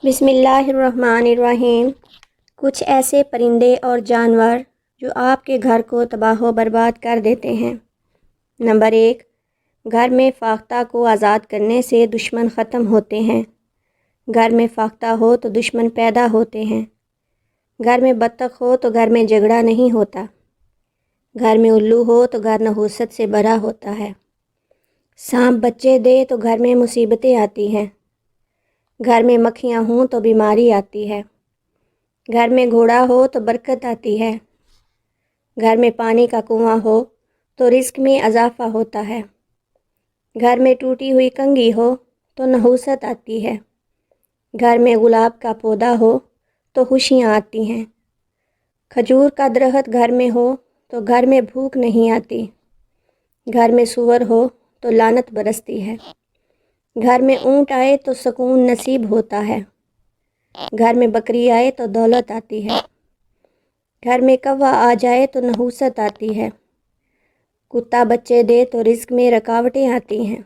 بسم اللہ الرحمن الرحیم۔ کچھ ایسے پرندے اور جانور جو آپ کے گھر کو تباہ و برباد کر دیتے ہیں۔ نمبر 1، گھر میں فاختہ کو آزاد کرنے سے دشمن ختم ہوتے ہیں۔ گھر میں فاختہ ہو تو دشمن پیدا ہوتے ہیں۔ گھر میں بطخ ہو تو گھر میں جھگڑا نہیں ہوتا۔ گھر میں الو ہو تو گھر نحوست سے بھرا ہوتا ہے۔ سانپ بچے دے تو گھر میں مصیبتیں آتی ہیں۔ گھر میں مکھیاں ہوں تو بیماری آتی ہے۔ گھر میں گھوڑا ہو تو برکت آتی ہے۔ گھر میں پانی کا کنواں ہو تو رزق میں اضافہ ہوتا ہے۔ گھر میں ٹوٹی ہوئی کنگھی ہو تو نحوست آتی ہے۔ گھر میں گلاب کا پودا ہو تو خوشیاں آتی ہیں۔ کھجور کا درخت گھر میں ہو تو گھر میں بھوک نہیں آتی۔ گھر میں سور ہو تو لعنت برستی ہے۔ گھر میں اونٹ آئے تو سکون نصیب ہوتا ہے۔ گھر میں بکری آئے تو دولت آتی ہے۔ گھر میں کوا آ جائے تو نحوست آتی ہے۔ کتا بچے دے تو رزق میں رکاوٹیں آتی ہیں۔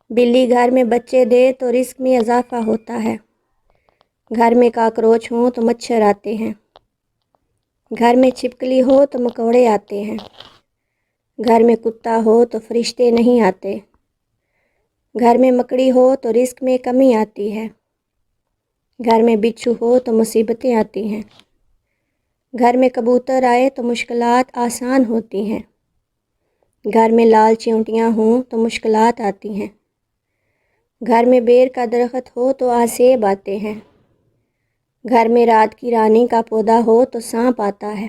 بلی گھر میں بچے دے تو رزق میں اضافہ ہوتا ہے۔ گھر میں کاکروچ ہوں تو مچھر آتے ہیں۔ گھر میں چھپکلی ہو تو مکوڑے آتے ہیں۔ گھر میں کتا ہو تو فرشتے نہیں آتے۔ گھر میں مکڑی ہو تو رزق میں کمی آتی ہے۔ گھر میں بچھو ہو تو مصیبتیں آتی ہیں۔ گھر میں کبوتر آئے تو مشکلات آسان ہوتی ہیں۔ گھر میں لال چیونٹیاں ہوں تو مشکلات آتی ہیں۔ گھر میں بیر کا درخت ہو تو آسیب آتے ہیں۔ گھر میں رات کی رانی کا پودا ہو تو سانپ آتا ہے۔